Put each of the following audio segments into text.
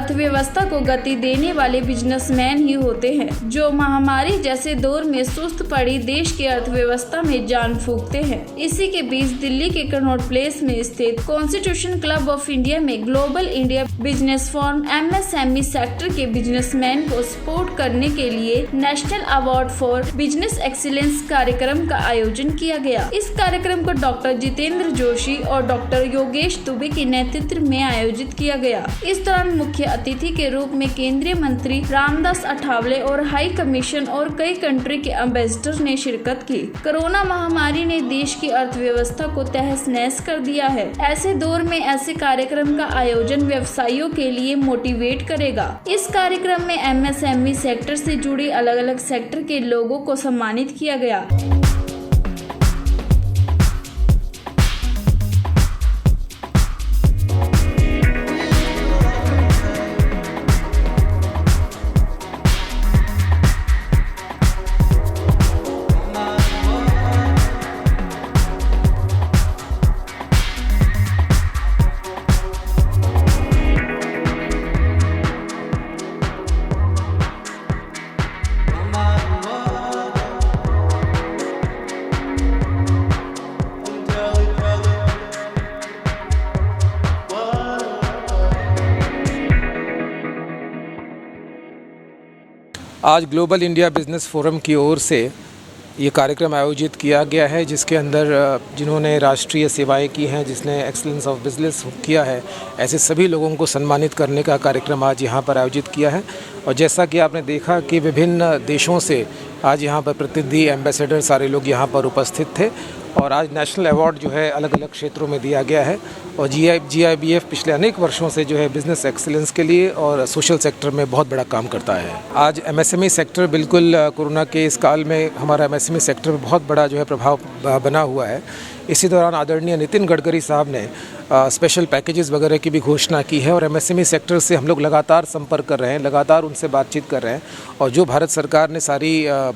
अर्थव्यवस्था को गति देने वाले बिजनेसमैन ही होते हैं, जो महामारी जैसे दौर में सुस्त पड़ी देश की अर्थव्यवस्था में जान फूंकते हैं। इसी के बीच दिल्ली के कनॉट प्लेस में स्थित कॉन्स्टिट्यूशन क्लब ऑफ इंडिया में global India business forum MSME sector के बिजनेसमैन को सपोर्ट करने के लिए national award for business excellence कार्यक्रम का आयोजन किया गया। इस कार्यक्रम को डॉक्टर जितेंद्र जोशी और डॉक्टर योगेश दुबे के नेतृत्व में आयोजित किया गया। इस दौरान मुख्य अतिथि के रूप में केंद्रीय मंत्री रामदास अठावले और हाई कमीशन और कई कंट्री के एम्बेसडर ने शिरकत की। कोरोना महामारी ने देश की अर्थव्यवस्था को तहस नहस कर दिया है। ऐसे दौर में ऐसे कार्यक्रम का आयोजन व्यवसायियों के लिए मोटिवेट करेगा। इस कार्यक्रम में MSME सेक्टर से जुड़ी अलग अलग सेक्टर के लोगों को सम्मानित किया गया। आज ग्लोबल इंडिया बिज़नेस फोरम की ओर से ये कार्यक्रम आयोजित किया गया है, जिसके अंदर जिन्होंने राष्ट्रीय सेवाएं की हैं, जिसने एक्सीलेंस ऑफ बिजनेस किया है, ऐसे सभी लोगों को सम्मानित करने का कार्यक्रम आज यहाँ पर आयोजित किया है। और जैसा कि आपने देखा कि विभिन्न देशों से आज यहाँ पर प्रतिनिधि एम्बेसडर सारे लोग यहाँ पर उपस्थित थे और आज नेशनल अवार्ड जो है अलग अलग क्षेत्रों में दिया गया है। और GIBF पिछले अनेक वर्षों से जो है बिज़नेस एक्सीलेंस के लिए और सोशल सेक्टर में बहुत बड़ा काम करता है। आज MSME सेक्टर बिल्कुल कोरोना के इस काल में हमारा MSME सेक्टर में बहुत बड़ा जो है प्रभाव बना हुआ है। इसी दौरान आदरणीय नितिन गडकरी साहब ने स्पेशल पैकेजेस वगैरह की भी घोषणा की है और MSME सेक्टर से हम लोग लगातार संपर्क कर रहे हैं, लगातार उनसे बातचीत कर रहे हैं। और जो भारत सरकार ने सारी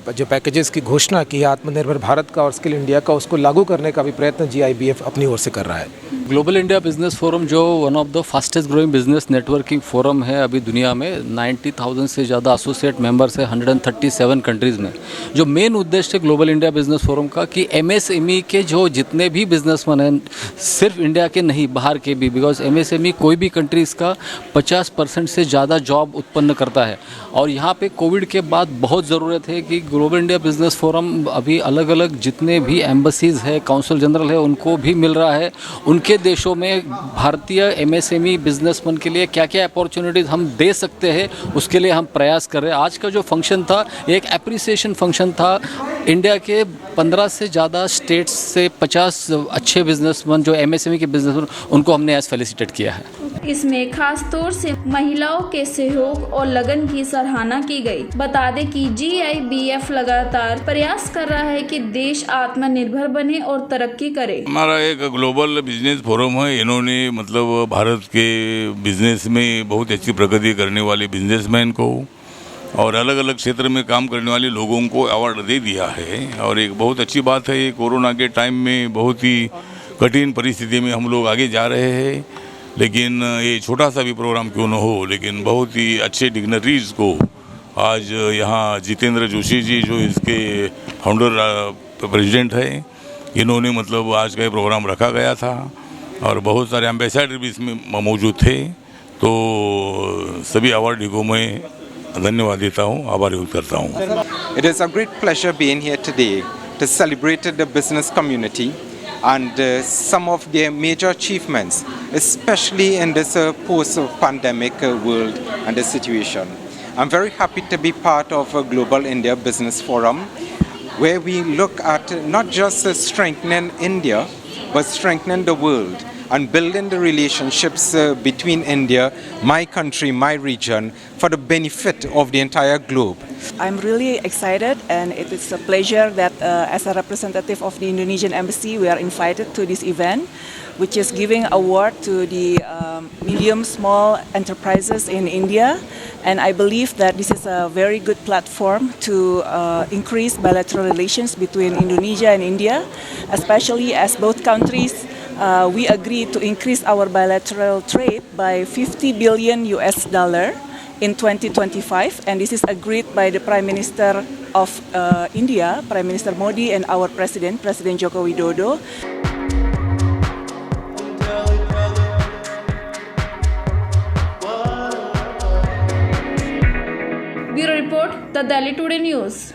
जो पैकेजेस की घोषणा की है आत्मनिर्भर भारत का और स्किल इंडिया का, उसको लागू करने का भी प्रयत्न GIBF अपनी ओर से कर रहा है। ग्लोबल इंडिया बिजनेस फोरम जो one of the fastest growing business networking forum है अभी दुनिया में, 90,000 से ज़्यादा एसोसिएट मेंबर्स है 137 कंट्रीज़ में। जो मेन उद्देश्य है ग्लोबल इंडिया बिजनेस फोरम का कि MSME के जो जितने भी बिजनेसमैन हैं, सिर्फ इंडिया के नहीं बाहर के भी, बिकॉज MSME कोई भी कंट्रीज़ का 50% से ज़्यादा जॉब उत्पन्न करता है। और यहाँ पे कोविड के बाद बहुत ज़रूरत है कि ग्लोबल इंडिया बिजनेस फोरम अभी अलग अलग जितने भी एम्बेसीज़ है, काउंसिल जनरल है, उनको भी मिल रहा है उनके देशों में भारतीय MSME बिजनेसमैन के लिए क्या क्या अपॉर्चुनिटीज़ हम दे सकते हैं, उसके लिए हम प्रयास कर रहे हैं। आज का जो फंक्शन था एक एप्रिसिएशन फंक्शन था। इंडिया के 15 से ज़्यादा स्टेट्स से 50 अच्छे बिजनेसमैन जो MSME के बिजनेसमैन, उनको हमने आज फेलिसिटेट किया है। इसमें खास तौर से महिलाओं के सहयोग और लगन की सराहना की गई। बता दें कि GIBF लगातार प्रयास कर रहा है कि देश आत्मनिर्भर बने और तरक्की करे। हमारा एक ग्लोबल बिजनेस फोरम है, इन्होंने मतलब भारत के बिजनेस में बहुत अच्छी प्रगति करने वाले बिजनेसमैन को और अलग अलग क्षेत्र में काम करने वाले लोगों को अवार्ड दे दिया है। और एक बहुत अच्छी बात है, कोरोना के टाइम में बहुत ही कठिन परिस्थिति में हम लोग आगे जा रहे हैं, लेकिन ये छोटा सा भी प्रोग्राम क्यों न हो, लेकिन बहुत ही अच्छे डिग्नरीज को आज यहाँ जितेंद्र जोशी जी जो इसके फाउंडर प्रेसिडेंट है, इन्होंने मतलब आज का ये प्रोग्राम रखा गया था और बहुत सारे एम्बेसडर भी इसमें मौजूद थे। तो सभी अवार्डी को मैं धन्यवाद देता हूँ, आभार व्यक्त करता हूँ। It is a great pleasure being here today to celebrate the business community and some of their major achievements, especially in this post-pandemic world and this situation. I'm very happy to be part of a Global India Business Forum, where we look at not just strengthening India, but strengthening the world and building the relationships between India, my country, my region, for the benefit of the entire globe. I'm really excited, and it is a pleasure that as a representative of the Indonesian Embassy, we are invited to this event, which is giving award to the medium small enterprises in India. And I believe that this is a very good platform to increase bilateral relations between Indonesia and India, especially as both countries we agreed to increase our bilateral trade by $50 billion in 2025, and this is agreed by the Prime Minister of India, Prime Minister Modi, and our President Joko Widodo. Bureau Report, The Delhi Today News.